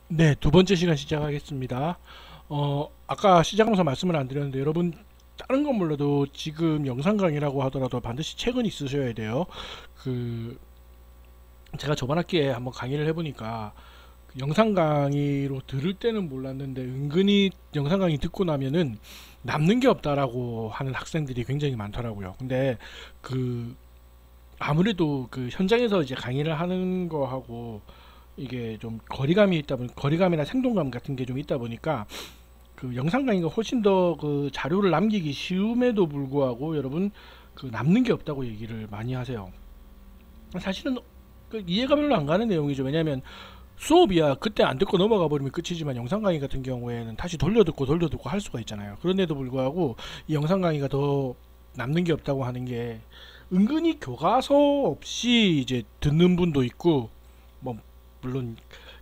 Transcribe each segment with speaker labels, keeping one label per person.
Speaker 1: 네, 두 번째 시간 시작하겠습니다. 아까 시작하면서 말씀을 안 드렸는데 여러분 다른 건 몰라도 지금 영상 강의라고 하더라도 반드시 책은 있으셔야 돼요. 그 제가 저번 학기에 한번 강의를 해보니까 그 영상 강의로 들을 때는 몰랐는데 은근히 영상 강의 듣고 나면은 남는 게 없다라고 하는 학생들이 굉장히 많더라고요. 근데 그 아무래도 그 현장에서 이제 강의를 하는 거하고 이게 좀 거리감이 있다 보니 거리감이나 생동감 같은 게 좀 있다 보니까 그 영상 강의가 훨씬 더 그 자료를 남기기 쉬움에도 불구하고 여러분 그 남는 게 없다고 얘기를 많이 하세요. 사실은 그 이해가 별로 안 가는 내용이죠. 왜냐하면 수업이야 그때 안 듣고 넘어가 버리면 끝이지만 영상 강의 같은 경우에는 다시 돌려듣고 할 수가 있잖아요. 그런데도 불구하고 이 영상 강의가 더 남는 게 없다고 하는 게 은근히 교과서 없이 이제 듣는 분도 있고 뭐 물론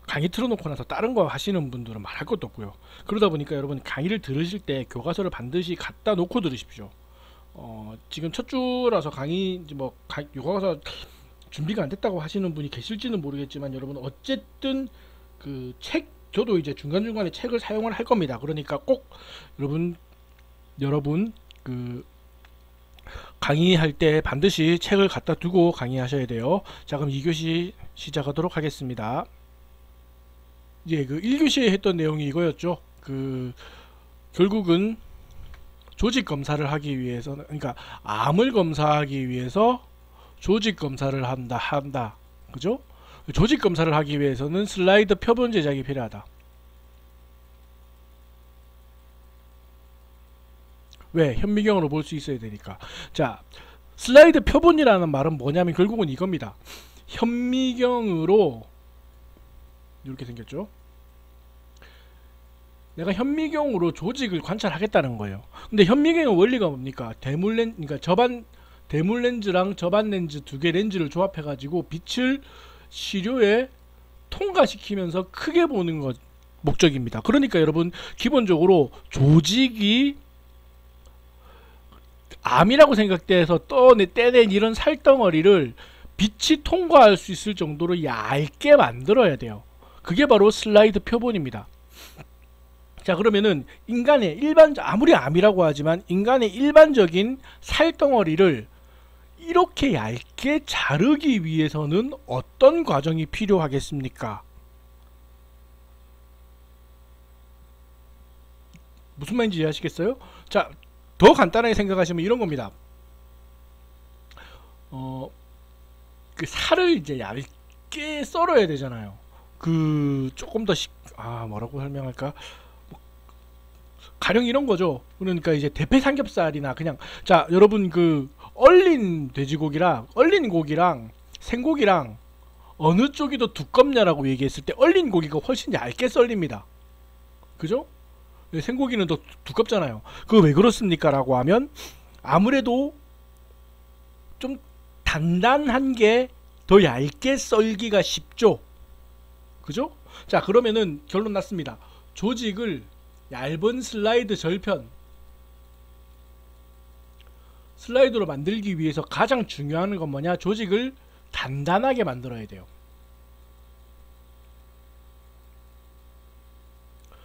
Speaker 1: 강의 틀어놓고 나서 다른 거 하시는 분들은 말할 것도 없고요. 그러다 보니까 여러분 강의를 들으실 때 교과서를 반드시 갖다 놓고 들으십시오. 지금 첫 주라서 강의 이제 뭐 교과서 준비가 안 됐다고 하시는 분이 계실지는 모르겠지만 여러분 어쨌든 그 책 저도 이제 중간중간에 책을 사용을 할 겁니다. 그러니까 꼭 여러분 그 강의할 때 반드시 책을 갖다 두고 강의하셔야 돼요. 자, 그럼 2교시 시작하도록 하겠습니다. 이제 그 1교시에 했던 내용이 이거였죠. 그 결국은 조직 검사를 하기 위해서는 그러니까 암을 검사하기 위해서 조직 검사를 한다. 그죠? 조직 검사를 하기 위해서는 슬라이드 표본 제작이 필요하다. 왜? 현미경으로 볼 수 있어야 되니까. 자, 슬라이드 표본이라는 말은 뭐냐면 결국은 이겁니다. 현미경으로 이렇게 생겼죠. 내가 현미경으로 조직을 관찰하겠다는 거예요. 근데 현미경의 원리가 뭡니까? 그러니까 대물 렌즈랑 저반 렌즈 두 개 렌즈를 조합해 가지고 빛을 시료에 통과시키면서 크게 보는 것 목적입니다. 그러니까 여러분 기본적으로 조직이 암이라고 생각돼서 떼낸 이런 살덩어리를 빛이 통과할 수 있을 정도로 얇게 만들어야 돼요. 그게 바로 슬라이드 표본입니다. 자, 그러면은 아무리 암이라고 하지만 인간의 일반적인 살덩어리를 이렇게 얇게 자르기 위해서는 어떤 과정이 필요하겠습니까? 무슨 말인지 이해하시겠어요? 자, 더 간단하게 생각하시면 이런 겁니다. 어, 그 살을 이제 얇게 썰어야 되잖아요. 그 조금 더 뭐라고 설명할까? 가령 이런 거죠. 그러니까 이제 대패 삼겹살이나 그냥 자, 여러분 그 얼린 고기랑 생고기랑 어느 쪽이 더 두껍냐라고 얘기했을 때 얼린 고기가 훨씬 얇게 썰립니다. 그죠? 생고기는 더 두껍잖아요. 그거 왜 그렇습니까? 라고 하면 아무래도 좀 단단한 게 더 얇게 썰기가 쉽죠. 그죠? 자, 그러면은 결론 났습니다. 조직을 얇은 슬라이드로 만들기 위해서 가장 중요한 건 뭐냐? 조직을 단단하게 만들어야 돼요.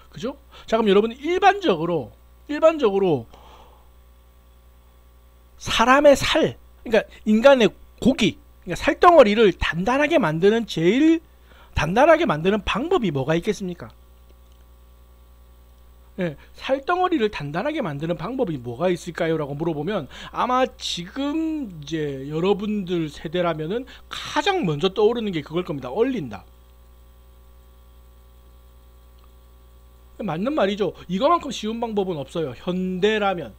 Speaker 1: 그죠? 자, 그럼 여러분 일반적으로 사람의 그러니까 인간의 고기, 그러니까 살덩어리를 제일 단단하게 만드는 방법이 뭐가 있겠습니까? 예, 살덩어리를 단단하게 만드는 방법이 뭐가 있을까요? 라고 물어보면 아마 지금 이제 여러분들 세대라면은 가장 먼저 떠오르는 게 그걸 겁니다. 얼린다. 맞는 말이죠. 이거만큼 쉬운 방법은 없어요. 현대라면.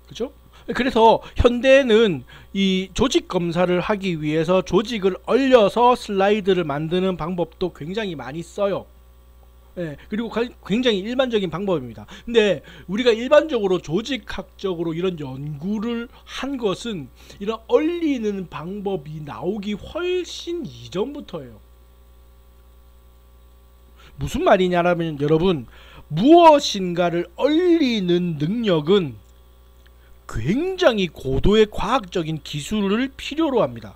Speaker 1: 그죠? 그래서 현대는 이 조직 검사를 하기 위해서 조직을 얼려서 슬라이드를 만드는 방법도 굉장히 많이 써요. 예, 그리고 굉장히 일반적인 방법입니다. 근데 우리가 일반적으로 조직학적으로 이런 연구를 한 것은 이런 얼리는 방법이 나오기 훨씬 이전부터예요. 무슨 말이냐면 여러분, 무엇인가를 얼리는 능력은 굉장히 고도의 과학적인 기술을 필요로 합니다.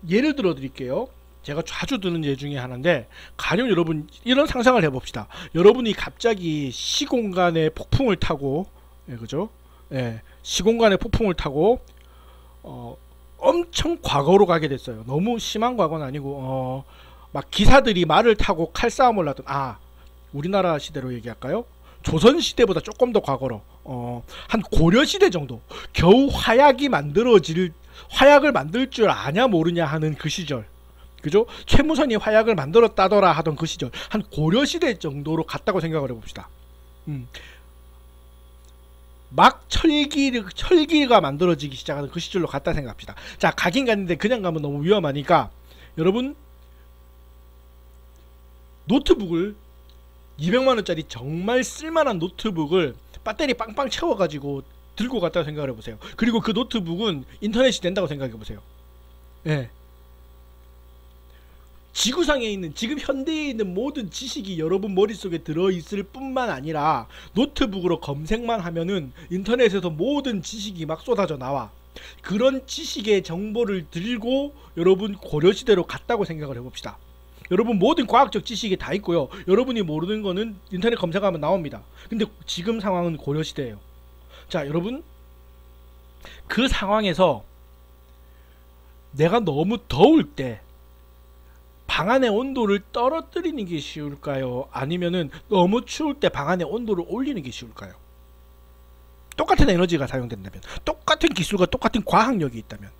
Speaker 1: 예를 들어 드릴게요. 제가 자주 드는 예 중에 하나인데, 가령 여러분 이런 상상을 해봅시다. 여러분이 갑자기 시공간에 폭풍을 타고, 예, 그죠? 예, 시공간에 폭풍을 타고 엄청 과거로 가게 됐어요. 너무 심한 과거는 아니고 막 기사들이 말을 타고 칼싸움을 하던, 우리나라 시대로 얘기할까요? 조선 시대보다 조금 더 과거로, 한 고려 시대 정도, 겨우 화약을 만들 줄 아냐 모르냐 하는 그 시절, 그죠? 최무선이 화약을 만들었다더라 하던 그 시절, 한 고려 시대 정도로 갔다고 생각을 해봅시다. 막 철기가 만들어지기 시작하는 그 시절로 갔다 생각합시다. 자, 가긴 갔는데 그냥 가면 너무 위험하니까, 여러분 노트북을 200만원짜리 정말 쓸만한 노트북을 배터리 빵빵 채워가지고 들고 갔다고 생각을 해보세요. 그리고 그 노트북은 인터넷이 된다고 생각해보세요. 예. 지구상에 있는, 지금 현대에 있는 모든 지식이 여러분 머릿속에 들어있을 뿐만 아니라 노트북으로 검색만 하면은 인터넷에서 모든 지식이 막 쏟아져 나와. 그런 지식의 정보를 들고 여러분 고려시대로 갔다고 생각을 해봅시다. 여러분 모든 과학적 지식이 다 있고요. 여러분이 모르는 거는 인터넷 검색하면 나옵니다. 근데 지금 상황은 고려시대예요. 자, 여러분 그 상황에서 내가 너무 더울 때 방 안의 온도를 떨어뜨리는 게 쉬울까요? 아니면은 너무 추울 때 방 안의 온도를 올리는 게 쉬울까요? 똑같은 에너지가 사용된다면, 똑같은 기술과 똑같은 과학력이 있다면,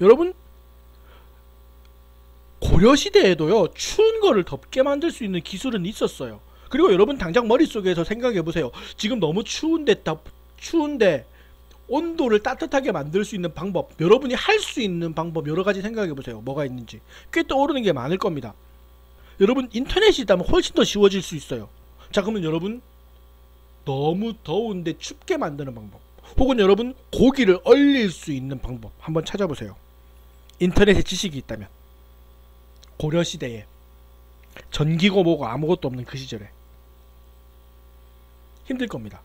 Speaker 1: 여러분 고려시대에도요 추운 거를 덥게 만들 수 있는 기술은 있었어요. 그리고 여러분 당장 머릿속에서 생각해보세요. 지금 너무 추운데 온도를 따뜻하게 만들 수 있는 방법, 여러분이 할 수 있는 방법 여러가지 생각해보세요. 뭐가 있는지 꽤 떠오르는 게 많을 겁니다. 여러분 인터넷이 있다면 훨씬 더 쉬워질 수 있어요. 자, 그러면 여러분 너무 더운데 춥게 만드는 방법, 혹은 여러분 고기를 얼릴 수 있는 방법 한번 찾아보세요. 인터넷에 지식이 있다면. 고려시대에 전기고 뭐고 아무것도 없는 그 시절에 힘들 겁니다.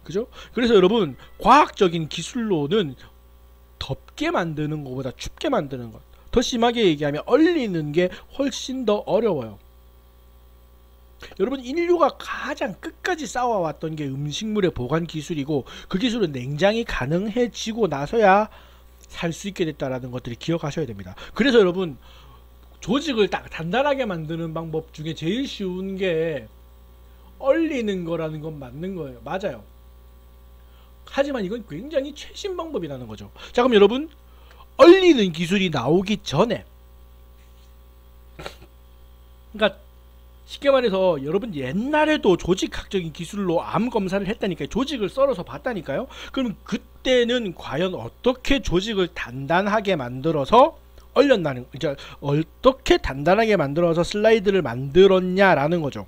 Speaker 1: 그죠? 그래서 여러분 과학적인 기술로는 덥게 만드는 것보다 춥게 만드는 것, 더 심하게 얘기하면 얼리는 게 훨씬 더 어려워요. 여러분 인류가 가장 끝까지 싸워왔던 게 음식물의 보관 기술이고, 그 기술은 냉장이 가능해지고 나서야 살 수 있게 됐다라는 것들을 기억하셔야 됩니다. 그래서 여러분 조직을 딱 단단하게 만드는 방법 중에 제일 쉬운 게 얼리는 거라는 건 맞는 거예요. 맞아요. 하지만 이건 굉장히 최신 방법이라는 거죠. 자, 그럼 여러분 얼리는 기술이 나오기 전에, 그러니까 쉽게 말해서 여러분 옛날에도 조직학적인 기술로 암 검사를 했다니까요. 조직을 썰어서 봤다니까요. 그럼 그때는 과연 어떻게 조직을 단단하게 만들어서 얼렸나는, 이제 어떻게 단단하게 만들어서 슬라이드를 만들었냐라는 거죠.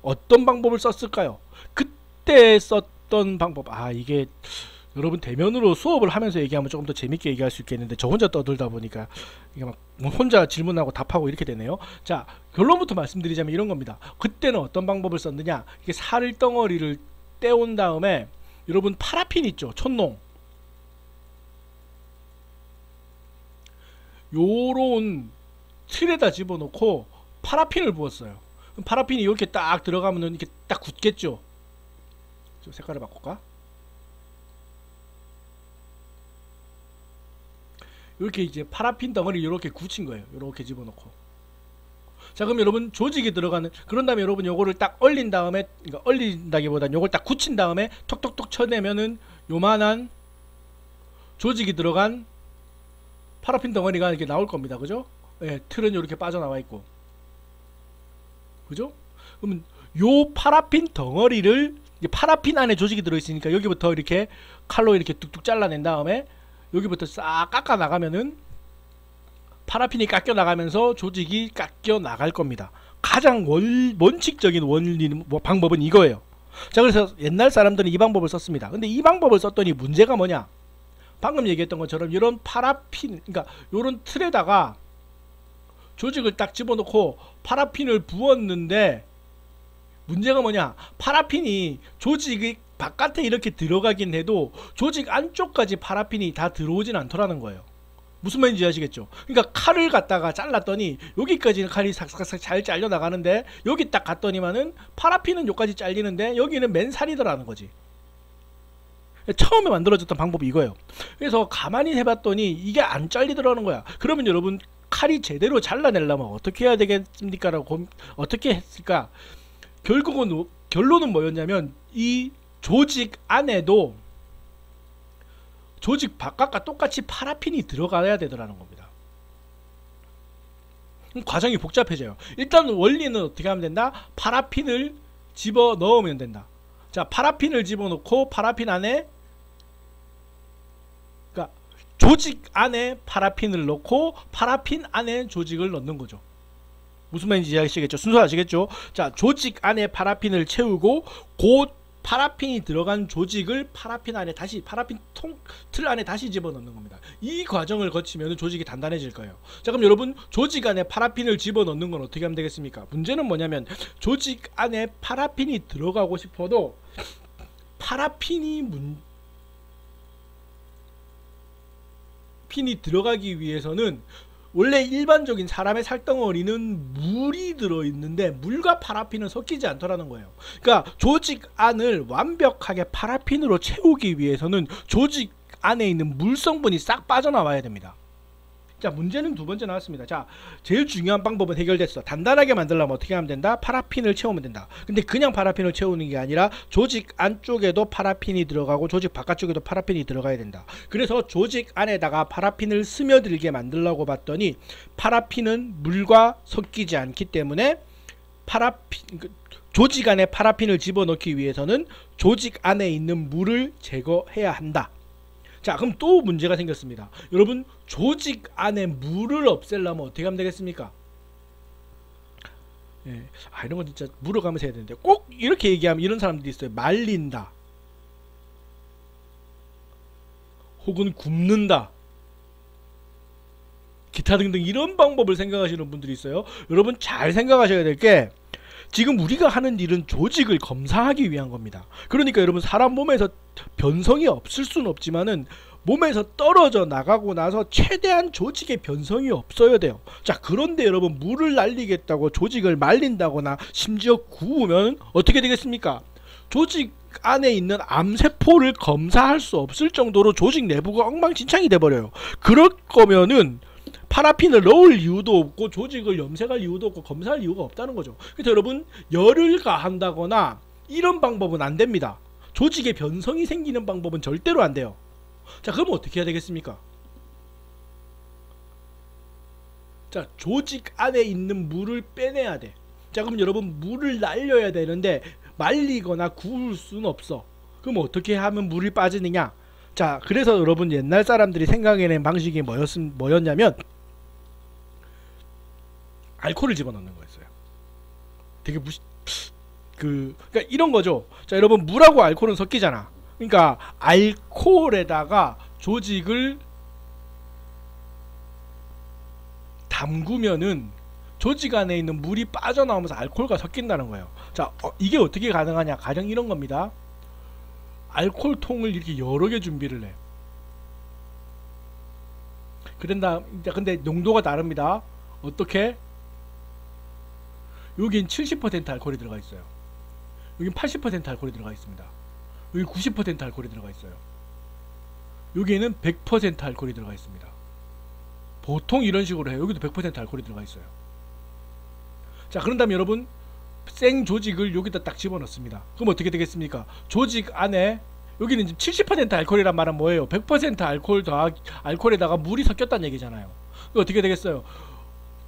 Speaker 1: 어떤 방법을 썼을까요? 그때 썼던 방법, 이게 여러분 대면으로 수업을 하면서 얘기하면 조금 더 재밌게 얘기할 수 있겠는데, 저 혼자 떠들다 보니까 이게 막 혼자 질문하고 답하고 이렇게 되네요. 자, 결론부터 말씀드리자면 이런 겁니다. 그때는 어떤 방법을 썼느냐, 이게 살 덩어리를 떼온 다음에 여러분 파라핀 있죠, 촛농, 요런 틀에다 집어넣고 파라핀을 부었어요. 그럼 파라핀이 이렇게 딱 들어가면 이렇게 딱 굳겠죠. 저 색깔을 바꿀까? 이렇게 이제 파라핀 덩어리 이렇게 굳힌 거예요. 이렇게 집어넣고. 자, 그럼 여러분 조직이 들어가는, 그런 다음에 여러분 요거를 딱 얼린 다음에, 그러니까 얼린다기보다는 요걸 딱 굳힌 다음에 톡톡톡 쳐내면은 요만한 조직이 들어간 파라핀 덩어리가 이렇게 나올 겁니다. 그죠? 예, 틀은 이렇게 빠져나와 있고. 그죠? 그러면 요 파라핀 덩어리를, 파라핀 안에 조직이 들어있으니까 여기부터 이렇게 칼로 이렇게 뚝뚝 잘라낸 다음에 여기부터 싹 깎아 나가면은 파라핀이 깎여 나가면서 조직이 깎여 나갈 겁니다. 가장 원칙적인 원리는, 방법은 이거예요. 자, 그래서 옛날 사람들은 이 방법을 썼습니다. 근데 이 방법을 썼더니 문제가 뭐냐? 방금 얘기했던 것처럼 이런 파라핀, 그러니까 이런 틀에다가 조직을 딱 집어넣고 파라핀을 부었는데 문제가 뭐냐? 파라핀이 조직이 바깥에 이렇게 들어가긴 해도 조직 안쪽까지 파라핀이 다 들어오진 않더라는 거예요. 무슨 말인지 아시겠죠? 그러니까 칼을 갖다가 잘랐더니 여기까지는 칼이 삭삭삭 잘 잘려 나가는데 여기 딱 갔더니만은 파라핀은 여기까지 잘리는데 여기는 맨살이더라는 거지. 처음에 만들어졌던 방법이 이거예요. 그래서 가만히 해봤더니 이게 안 잘리더라는 거야. 그러면 여러분 칼이 제대로 잘라내려면 어떻게 해야 되겠습니까? 라고 어떻게 했을까? 결국은 결론은 뭐였냐면 이 조직 안에도 조직 바깥과 똑같이 파라핀이 들어가야 되더라는 겁니다. 과정이 복잡해져요. 일단 원리는 어떻게 하면 된다? 파라핀을 집어 넣으면 된다. 자, 파라핀을 집어넣고 파라핀 안에, 그러니까 조직 안에 파라핀을 넣고 파라핀 안에 조직을 넣는 거죠. 무슨 말인지 이해하시겠죠? 순서 아시겠죠? 자, 조직 안에 파라핀을 채우고 곧 파라핀이 들어간 조직을 파라핀 안에 다시, 파라핀 틀 안에 다시 집어넣는 겁니다. 이 과정을 거치면 조직이 단단해질 거예요. 자, 그럼 여러분 조직 안에 파라핀을 집어넣는 건 어떻게 하면 되겠습니까? 문제는 뭐냐면 조직 안에 파라핀이 들어가고 싶어도 파라핀이 핀이 들어가기 위해서는 원래 일반적인 사람의 살덩어리는 물이 들어있는데 물과 파라핀은 섞이지 않더라는 거예요. 그러니까 조직 안을 완벽하게 파라핀으로 채우기 위해서는 조직 안에 있는 물 성분이 싹 빠져나와야 됩니다. 자, 문제는 두 번째 나왔습니다. 자, 제일 중요한 방법은 해결됐어. 단단하게 만들려면 어떻게 하면 된다? 파라핀을 채우면 된다. 근데 그냥 파라핀을 채우는 게 아니라 조직 안쪽에도 파라핀이 들어가고 조직 바깥쪽에도 파라핀이 들어가야 된다. 그래서 조직 안에다가 파라핀을 스며들게 만들려고 봤더니 파라핀은 물과 섞이지 않기 때문에 조직 안에 파라핀을 집어넣기 위해서는 조직 안에 있는 물을 제거해야 한다. 자, 그럼 또 문제가 생겼습니다. 여러분, 조직 안에 물을 없애려면 어떻게 하면 되겠습니까? 예, 이런 건 진짜 물어가면서 해야 되는데 꼭 이렇게 얘기하면 이런 사람들이 있어요. 말린다, 혹은 굽는다, 기타 등등 이런 방법을 생각하시는 분들이 있어요. 여러분 잘 생각하셔야 될 게, 지금 우리가 하는 일은 조직을 검사하기 위한 겁니다. 그러니까 여러분 사람 몸에서 변성이 없을 수는 없지만은 몸에서 떨어져 나가고 나서 최대한 조직의 변성이 없어야 돼요. 자, 그런데 여러분 물을 날리겠다고 조직을 말린다거나 심지어 구우면 어떻게 되겠습니까? 조직 안에 있는 암세포를 검사할 수 없을 정도로 조직 내부가 엉망진창이 돼버려요. 그럴 거면은 파라핀을 넣을 이유도 없고 조직을 염색할 이유도 없고 검사할 이유가 없다는 거죠. 그래서 여러분 열을 가한다거나 이런 방법은 안 됩니다. 조직에 변성이 생기는 방법은 절대로 안 돼요. 자, 그럼 어떻게 해야 되겠습니까? 자, 조직 안에 있는 물을 빼내야 돼. 자, 그럼 여러분 물을 날려야 되는데 말리거나 구울 수는 없어. 그럼 어떻게 하면 물이 빠지느냐? 자, 그래서 여러분 옛날 사람들이 생각해낸 방식이 뭐였냐면 알코올을 집어넣는 거였어요. 되게 그러니까 이런 거죠. 자, 여러분 물하고 알코올은 섞이잖아. 그러니까 알코올에다가 조직을 담그면은 조직 안에 있는 물이 빠져나오면서 알코올과 섞인다는 거예요. 자, 이게 어떻게 가능하냐? 가령 이런 겁니다. 알코올통을 이렇게 여러 개 준비를 해. 근데 농도가 다릅니다. 어떻게? 여긴 70% 알코올이 들어가 있어요. 여긴 80% 알코올이 들어가 있습니다. 여기 90% 알코올이 들어가 있어요. 여기에는 100% 알코올이 들어가 있습니다. 보통 이런 식으로 해요. 여기도 100% 알코올이 들어가 있어요. 자, 그런 다음에 여러분 생 조직을 여기다 딱 집어넣습니다. 그럼 어떻게 되겠습니까? 조직 안에 여기는 지금 70% 알코올이란 말은 뭐예요? 100% 알코올 알코올에다가 물이 섞였다는 얘기잖아요. 어떻게 되겠어요?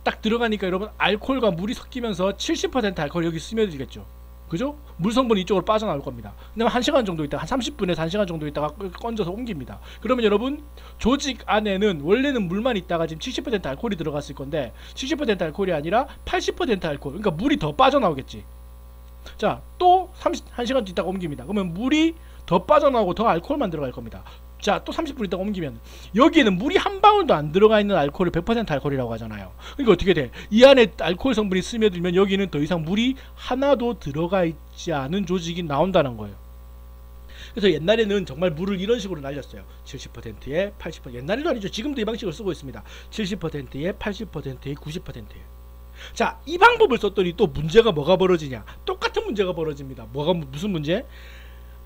Speaker 1: 딱 들어가니까 여러분 알코올과 물이 섞이면서 70% 알코올이 여기 스며들겠죠. 그죠? 물 성분이 이쪽으로 빠져나올 겁니다. 그다음에 1시간 정도 있다가, 한 30분에서 1시간 정도 있다가 건져서 옮깁니다. 그러면 여러분 조직 안에는 원래는 물만 있다가 지금 70% 알코올이 들어갔을 건데 70% 알코올이 아니라 80% 알코올, 그러니까 물이 더 빠져나오겠지. 자, 또 1시간 있다가 옮깁니다. 그러면 물이 더 빠져나오고 더 알코올만 들어갈 겁니다. 자, 또 30분 있다가 옮기면 여기에는 물이 한 방울도 안 들어가 있는 알코올을 100% 알코올이라고 하잖아요. 그러니까 어떻게 돼? 이 안에 알코올 성분이 스며들면 여기는 더 이상 물이 하나도 들어가 있지 않은 조직이 나온다는 거예요. 그래서 옛날에는 정말 물을 이런 식으로 날렸어요. 70%에 80%, 옛날에도 아니죠. 지금도 이 방식을 쓰고 있습니다. 70%에 80%에 90%에. 자, 이 방법을 썼더니 또 문제가 뭐가 벌어지냐? 똑같은 문제가 벌어집니다. 무슨 문제?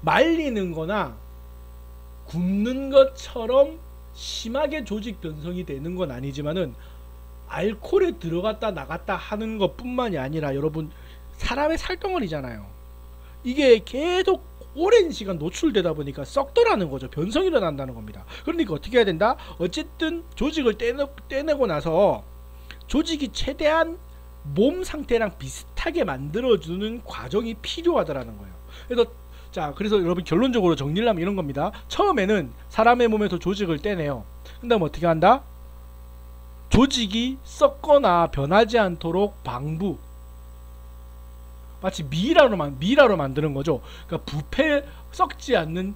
Speaker 1: 말리는 거나 굽는 것처럼 심하게 조직 변성이 되는 건 아니지만은 알코올에 들어갔다 나갔다 하는 것 뿐만이 아니라 여러분, 사람의 살덩어리잖아요. 이게 계속 오랜 시간 노출되다 보니까 썩더라는 거죠. 변성이 일어난다는 겁니다. 그러니까 어떻게 해야 된다? 어쨌든 조직을 떼내고 나서 조직이 최대한 몸 상태랑 비슷하게 만들어주는 과정이 필요하다라는 거예요. 그래서 여러분, 결론적으로 정리를 하면 이런 겁니다. 처음에는 사람의 몸에서 조직을 떼내요. 그 다음 어떻게 한다? 조직이 썩거나 변하지 않도록 방부, 마치 미라로 만드는 거죠. 그러니까 부패, 썩지 않는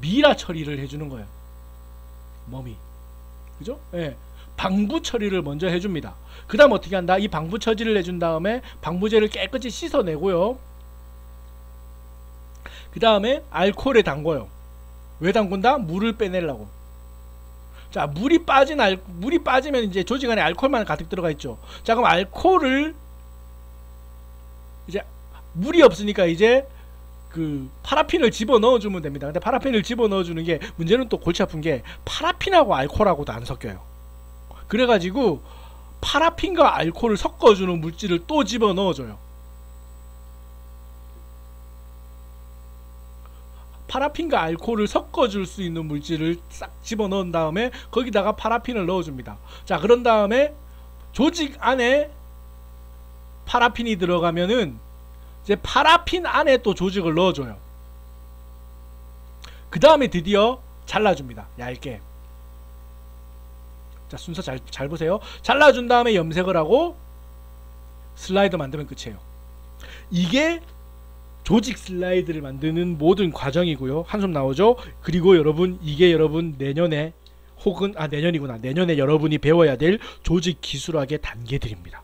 Speaker 1: 미라 처리를 해주는 거예요. 몸이, 그죠? 예. 방부 처리를 먼저 해줍니다. 그 다음 어떻게 한다? 이 방부 처리를 해준 다음에 방부제를 깨끗이 씻어내고요. 그 다음에 알코올에 담궈요. 왜 담근다? 물을 빼내려고. 자, 물이 빠지면 이제 조직 안에 알코올만 가득 들어가 있죠. 자, 그럼 알코올을 이제 물이 없으니까 이제 그 파라핀을 집어 넣어주면 됩니다. 근데 파라핀을 집어 넣어주는 게 문제는 또 골치 아픈 게 파라핀하고 알코올하고도 안 섞여요. 그래가지고 파라핀과 알코올을 섞어주는 물질을 또 집어 넣어줘요. 파라핀과 알코올을 섞어줄 수 있는 물질을 싹 집어넣은 다음에 거기다가 파라핀을 넣어줍니다. 자, 그런 다음에 조직 안에 파라핀이 들어가면은 이제 파라핀 안에 또 조직을 넣어줘요. 그 다음에 드디어 잘라줍니다. 얇게. 자, 순서 잘 보세요. 잘라준 다음에 염색을 하고 슬라이드 만들면 끝이에요. 이게 조직 슬라이드를 만드는 모든 과정이고요. 한숨 나오죠? 그리고 여러분, 이게 여러분 내년에 내년에 여러분이 배워야 될 조직 기술학의 단계들입니다.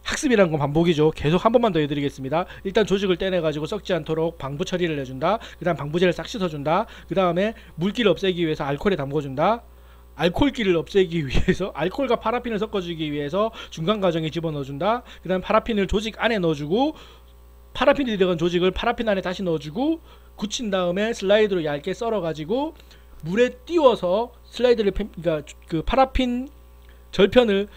Speaker 1: 학습이란 건 반복이죠. 계속 한 번만 더 해드리겠습니다. 일단 조직을 떼내가지고 썩지 않도록 방부 처리를 해준다. 그 다음 방부제를 싹 씻어준다. 그 다음에 물기를 없애기 위해서 알코올에 담궈준다. 알코올기를 없애기 위해서 알코올과 파라핀을 섞어주기 위해서 중간 과정에 집어넣어준다. 그 다음 파라핀을 조직 안에 넣어주고, 파라핀이 들어간 조직을 파라핀 안에 다시 넣어주고, 굳힌 다음에 슬라이드로 얇게 썰어가지고 물에 띄워서 슬라이드를, 그러니까 그 파라핀 절편을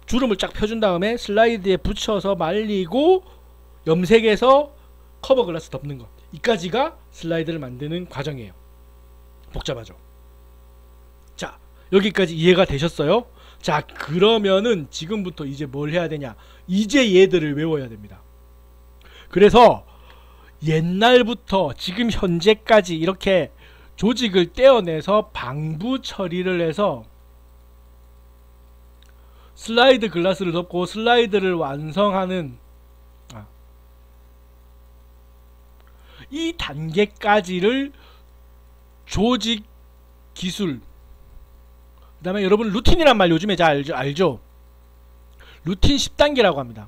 Speaker 1: 주름을 쫙 펴준 다음에 슬라이드에 붙여서 말리고 염색해서 커버 글라스 덮는 것, 이까지가 슬라이드를 만드는 과정이에요. 복잡하죠? 자, 여기까지 이해가 되셨어요? 자, 그러면은 지금부터 이제 뭘 해야 되냐? 이제 얘들을 외워야 됩니다. 그래서 옛날부터 지금 현재까지 이렇게 조직을 떼어내서 방부 처리를 해서 슬라이드 글라스를 덮고 슬라이드를 완성하는 이 단계까지를 조직 기술, 그 다음에 여러분 루틴이란 말 요즘에 잘 알죠? 루틴 10단계라고 합니다.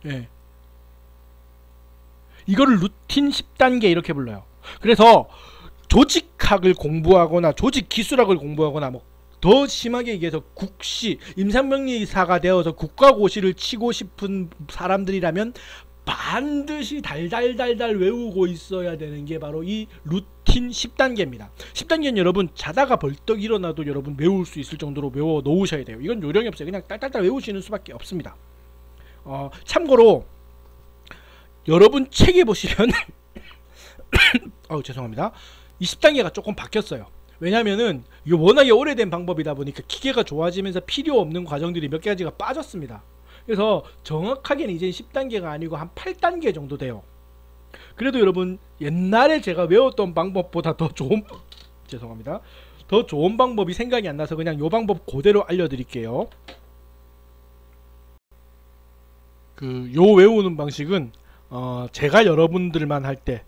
Speaker 1: 예. 이거를 루틴 10단계 이렇게 불러요. 그래서 조직학을 공부하거나 조직 기술학을 공부하거나 뭐 더 심하게 얘기해서 국시, 임상병리사가 되어서 국가고시를 치고 싶은 사람들이라면 반드시 달달달달 외우고 있어야 되는 게 바로 이 루틴 10단계입니다. 10단계는 여러분 자다가 벌떡 일어나도 여러분 외울 수 있을 정도로 외워 놓으셔야 돼요. 이건 요령이 없어요. 그냥 딸딸딸 외우시는 수밖에 없습니다. 참고로 여러분 책에 보시면 죄송합니다. 이 10단계가 조금 바뀌었어요. 왜냐면은 이게 워낙에 오래된 방법이다 보니까 기계가 좋아지면서 필요 없는 과정들이 몇 가지가 빠졌습니다. 그래서 정확하게는 이제 10단계가 아니고 한 8단계 정도 돼요. 그래도 여러분 옛날에 제가 외웠던 방법보다 더 좋은 더 좋은 방법이 생각이 안 나서 그냥 요 방법 그대로 알려드릴게요. 요 외우는 방식은 제가 여러분들만 할 때,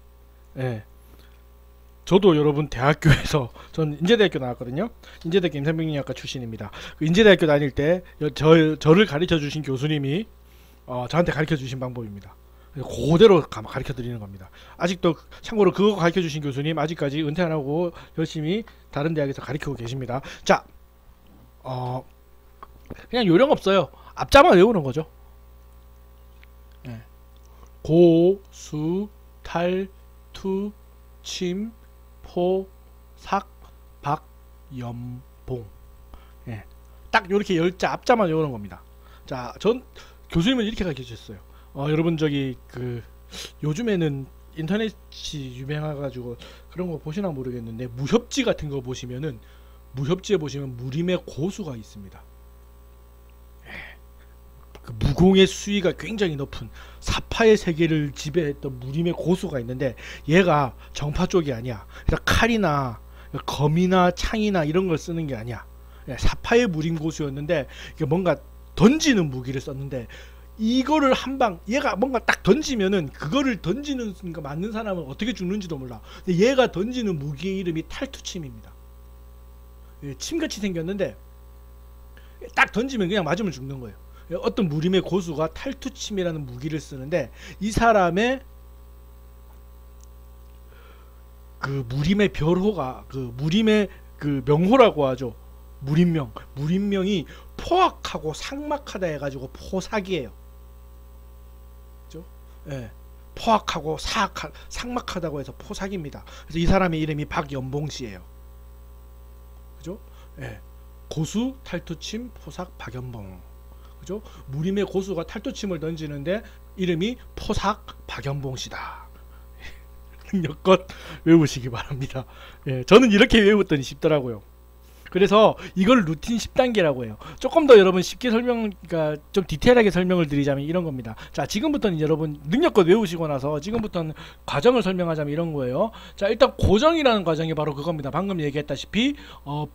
Speaker 1: 저도 여러분 대학교에서, 전 인제대학교 나왔거든요. 인제대학교 임상병리학과 출신입니다. 인제대학교 다닐 때 저를 가르쳐 주신 교수님이 저한테 가르쳐 주신 방법입니다. 그대로 가르쳐 드리는 겁니다. 아직도 참고로 그거 가르쳐 주신 교수님 아직까지 은퇴 안 하고 열심히 다른 대학에서 가르치고 계십니다. 자, 그냥 요령 없어요. 앞자만 외우는 거죠. 네. 고, 수, 탈, 투, 침, 포, 삭, 박, 염, 봉. 예. 딱 요렇게 10자 앞자만 외우는 겁니다. 자, 전 교수님은 이렇게 가르쳐 주셨어요. 여러분 저기 요즘에는 인터넷이 유명해가지고 그런 거 보시나 모르겠는데 무협지 같은 거 보시면은 무협지에 보시면 무림의 고수가 있습니다. 그 무공의 수위가 굉장히 높은 사파의 세계를 지배했던 무림의 고수가 있는데 얘가 정파 쪽이 아니야. 그러니까 칼이나 검이나 창이나 이런 걸 쓰는 게 아니야. 사파의 무림 고수였는데 뭔가 던지는 무기를 썼는데 이거를 한방 얘가 뭔가 딱 던지면은 그거를 던지는 순간 맞는 사람은 어떻게 죽는지도 몰라. 근데 얘가 던지는 무기의 이름이 탈투침입니다. 침같이 생겼는데 딱 던지면 그냥 맞으면 죽는 거예요. 어떤 무림의 고수가 탈투침이라는 무기를 쓰는데 이 사람의 그 무림의 별호가 그 무림의 그 명호라고 하죠. 무림명이 포악하고 삭막하다 해가지고 포삭이에요. 그죠? 예. 포악하고 삭막하다고 해서 포삭입니다. 그래서 이 사람의 이름이 박연봉씨예요. 그죠? 예. 고수, 탈투침, 포삭, 박연봉. 그죠? 무림의 고수가 탈투침을 던지는데 이름이 포삭 박연봉씨다. 능력껏 외우시기 바랍니다. 예, 저는 이렇게 외웠더니 쉽더라고요. 그래서 이걸 루틴 10단계라고 해요. 조금 더 여러분 쉽게 그러니까 좀 디테일하게 설명을 드리자면 이런 겁니다. 자, 지금부터는 여러분 능력껏 외우시고 나서 지금부터는 과정을 설명하자면 이런 거예요. 자, 일단 고정이라는 과정이 바로 그겁니다. 방금 얘기했다시피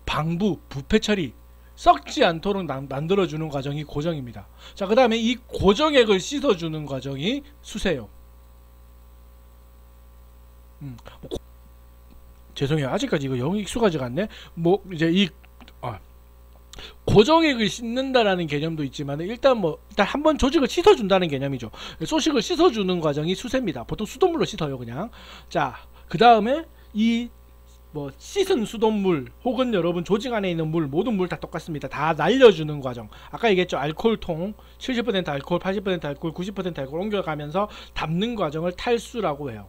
Speaker 1: 방부, 부패 처리 썩지 않도록 만들어주는 과정이 고정입니다. 자, 그 다음에 이 고정액을 씻어주는 과정이 수세요. 죄송해요. 아직까지 이거 영 익숙하지가 않네. 뭐 이제 이 고정액을 씻는다라는 개념도 있지만 일단 한번 조직을 씻어준다는 개념이죠. 소식을 씻어주는 과정이 수세입니다. 보통 수돗물로 씻어요, 그냥. 자, 그 다음에 이 씻은 수돗물 혹은 여러분 조직 안에 있는 물, 모든 물 다 똑같습니다. 다 날려주는 과정. 아까 얘기했죠. 알코올통 70% 알코올, 80% 알코올, 90% 알코올 옮겨가면서 담는 과정을 탈수라고 해요.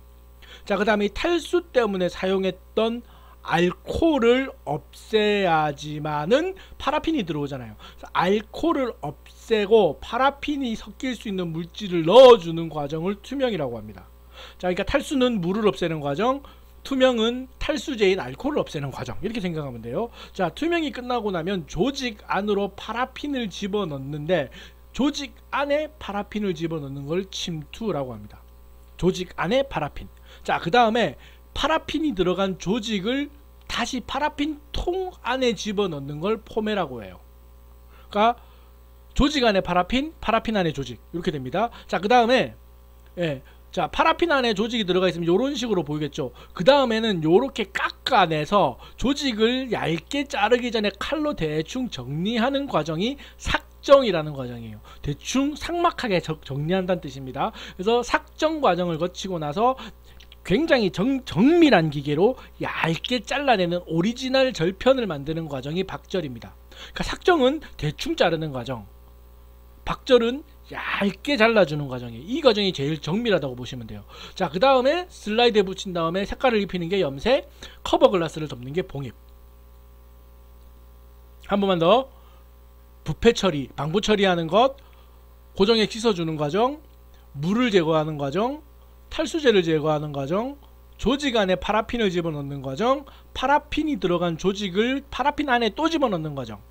Speaker 1: 자, 그 다음에 이 탈수 때문에 사용했던 알코올을 없애야지만은 파라핀이 들어오잖아요. 알코올을 없애고 파라핀이 섞일 수 있는 물질을 넣어주는 과정을 투명이라고 합니다. 자, 그러니까 탈수는 물을 없애는 과정, 투명은 탈수제인 알코올을 없애는 과정, 이렇게 생각하면 돼요. 자, 투명이 끝나고 나면 조직 안으로 파라핀을 집어넣는데 조직 안에 파라핀을 집어넣는 걸 침투라고 합니다. 조직 안에 파라핀. 자, 그 다음에 파라핀이 들어간 조직을 다시 파라핀 통 안에 집어넣는 걸 포매라고 해요. 그러니까 조직 안에 파라핀, 파라핀 안에 조직, 이렇게 됩니다. 자, 그 다음에 자, 파라핀 안에 조직이 들어가 있으면 이런 식으로 보이겠죠. 그 다음에는 이렇게 깎아내서 조직을 얇게 자르기 전에 칼로 대충 정리하는 과정이 삭정이라는 과정이에요. 대충 삭막하게 정리한다는 뜻입니다. 그래서 삭정 과정을 거치고 나서 굉장히 정밀한 기계로 얇게 잘라내는 오리지널 절편을 만드는 과정이 박절입니다. 그러니까 삭정은 대충 자르는 과정, 박절은 얇게 잘라주는 과정이에요. 이 과정이 제일 정밀하다고 보시면 돼요. 자, 그 다음에 슬라이드에 붙인 다음에 색깔을 입히는 게 염색, 커버 글라스를 덮는 게 봉입. 한 번만 더. 부패 처리, 방부 처리하는 것, 고정액 씻어주는 과정, 물을 제거하는 과정, 탈수제를 제거하는 과정, 조직 안에 파라핀을 집어넣는 과정, 파라핀이 들어간 조직을 파라핀 안에 또 집어넣는 과정.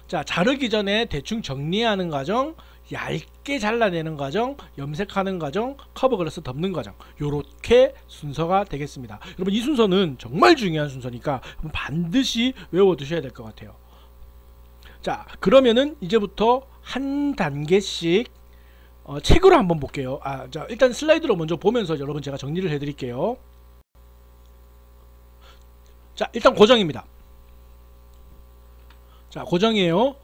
Speaker 1: 자, 자르기 전에 대충 정리하는 과정, 얇게 잘라내는 과정, 염색하는 과정, 커버 글라스 덮는 과정. 요렇게 순서가 되겠습니다. 여러분, 이 순서는 정말 중요한 순서니까 반드시 외워두셔야 될 것 같아요. 자, 그러면은 이제부터 한 단계씩 책으로 한번 볼게요. 자, 일단 슬라이드로 먼저 보면서 여러분 제가 정리를 해드릴게요. 자, 일단 고정입니다. 자, 고정이에요.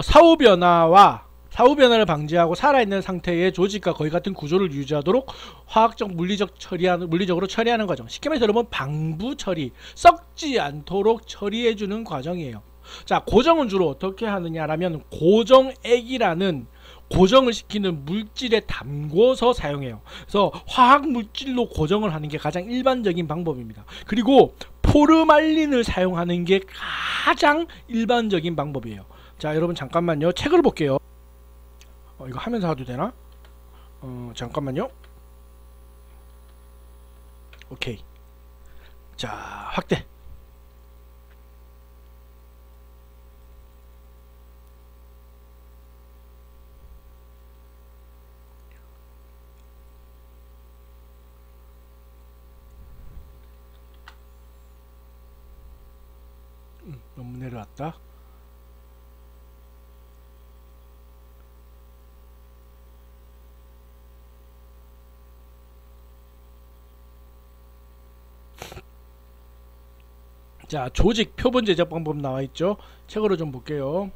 Speaker 1: 사후 변화와 사후 변화를 방지하고 살아있는 상태의 조직과 거의 같은 구조를 유지하도록 화학적 물리적으로 처리하는 과정. 쉽게 말해서 여러분 방부 처리, 썩지 않도록 처리해주는 과정이에요. 자, 고정은 주로 어떻게 하느냐라면 고정액이라는 고정을 시키는 물질에 담궈서 사용해요. 그래서 화학 물질로 고정을 하는 게 가장 일반적인 방법입니다. 그리고 포르말린을 사용하는 게 가장 일반적인 방법이에요. 자, 여러분 잠깐만요. 책을 볼게요. 이거 하면서 하도 되나? 잠깐만요. 오케이. 자, 확대. 너무 내려왔다. 자, 조직 표본 제작 방법 나와 있죠. 책으로 좀 볼게요.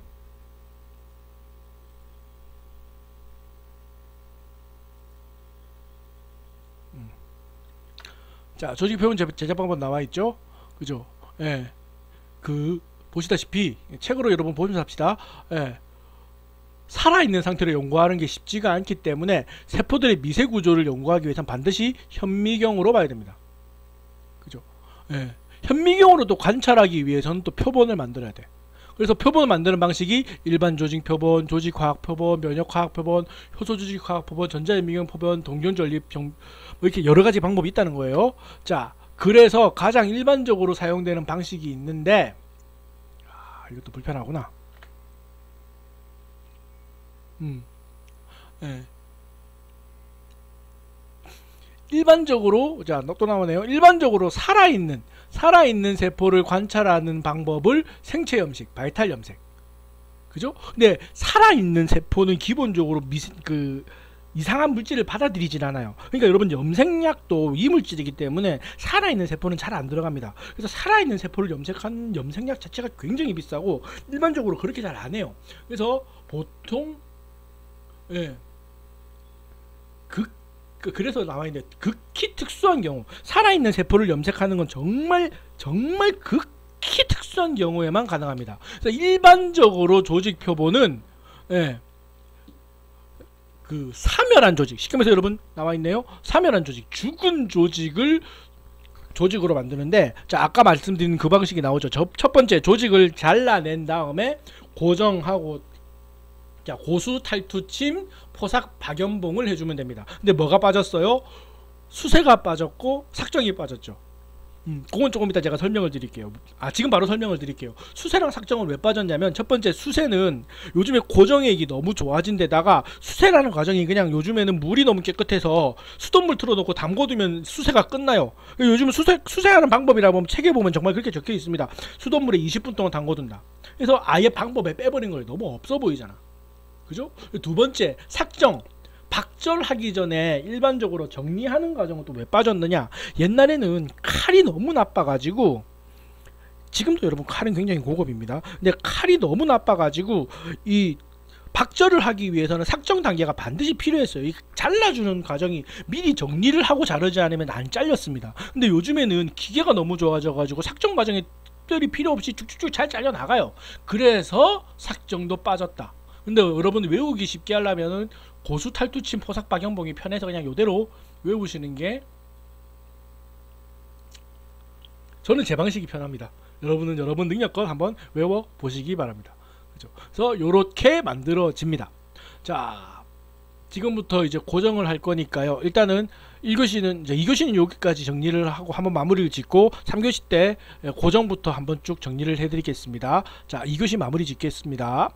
Speaker 1: 자, 조직 표본 제작 방법 나와 있죠. 그죠? 예. 보시다시피 책으로 여러분 보면서 합시다. 예. 살아있는 상태로 연구하는 게 쉽지가 않기 때문에 세포들의 미세 구조를 연구하기 위해서는 반드시 현미경으로 봐야 됩니다. 그죠? 예. 현미경으로 또 관찰하기 위해서는 또 표본을 만들어야 돼. 그래서 표본을 만드는 방식이 일반 조직 표본, 조직화학 표본, 면역화학 표본, 효소 조직화학 표본, 전자현미경 표본, 동경전립 뭐 이렇게 여러 가지 방법이 있다는 거예요. 자, 그래서 가장 일반적으로 사용되는 방식이 있는데, 이것도 불편하구나. 예. 일반적으로, 자, 또 나오네요. 일반적으로 살아있는 세포를 관찰하는 방법을 생체 염색, 바이탈 염색. 그죠? 근데 살아있는 세포는 기본적으로 이상한 물질을 받아들이질 않아요. 그러니까 여러분 염색약도 이물질이기 때문에 살아있는 세포는 잘 안 들어갑니다. 그래서 살아있는 세포를 염색한 염색약 자체가 굉장히 비싸고 일반적으로 그렇게 잘 안 해요. 그래서 보통 그래서 나와 있는데 극히 특수한 경우, 살아있는 세포를 염색하는 건 정말 극히 특수한 경우에만 가능합니다. 그래서 일반적으로 조직 표본은 사멸한 조직, 쉽게 말해서 여러분 나와 있네요. 사멸한 조직, 죽은 조직을 조직으로 만드는데, 자, 아까 말씀드린 그 방식이 나오죠. 첫 번째 조직을 잘라낸 다음에 고정하고, 자, 고수 탈투침 포삭 박연봉을 해주면 됩니다. 근데 뭐가 빠졌어요? 수세가 빠졌고 삭정이 빠졌죠. 그건 조금 이따 제가 설명을 드릴게요. 지금 바로 설명을 드릴게요. 수세랑 삭정은 왜 빠졌냐면, 첫 번째 수세는 요즘에 고정액이 너무 좋아진 데다가 수세라는 과정이 그냥 요즘에는 물이 너무 깨끗해서 수돗물 틀어놓고 담궈두면 수세가 끝나요. 요즘 수세하는 방법이라 보면 책에 보면 정말 그렇게 적혀 있습니다. 수돗물에 20분 동안 담궈둔다. 그래서 아예 방법에 빼버린 거예요. 너무 없어 보이잖아. 그죠? 두 번째, 삭정. 박절하기 전에 일반적으로 정리하는 과정은 또 왜 빠졌느냐? 옛날에는 칼이 너무 나빠가지고, 지금도 여러분 칼은 굉장히 고급입니다. 근데 칼이 너무 나빠가지고 이 박절을 하기 위해서는 삭정 단계가 반드시 필요했어요. 이 잘라주는 과정이 미리 정리를 하고 자르지 않으면 안 잘렸습니다. 근데 요즘에는 기계가 너무 좋아져가지고 삭정 과정에 특별히 필요 없이 쭉쭉쭉 잘 잘려 나가요. 그래서 삭정도 빠졌다. 근데 여러분 외우기 쉽게 하려면은 고수 탈투침 포삭 박연봉이 편해서 그냥 요대로 외우시는 게, 저는 제 방식이 편합니다. 여러분은 여러분 능력껏 한번 외워 보시기 바랍니다. 그죠? 그래서 요렇게 만들어집니다. 자, 지금부터 이제 고정을 할 거니까요. 일단은 2교시는 여기까지 정리를 하고 한번 마무리를 짓고 3교시 때 고정부터 한번 쭉 정리를 해 드리겠습니다. 자, 2교시 마무리 짓겠습니다.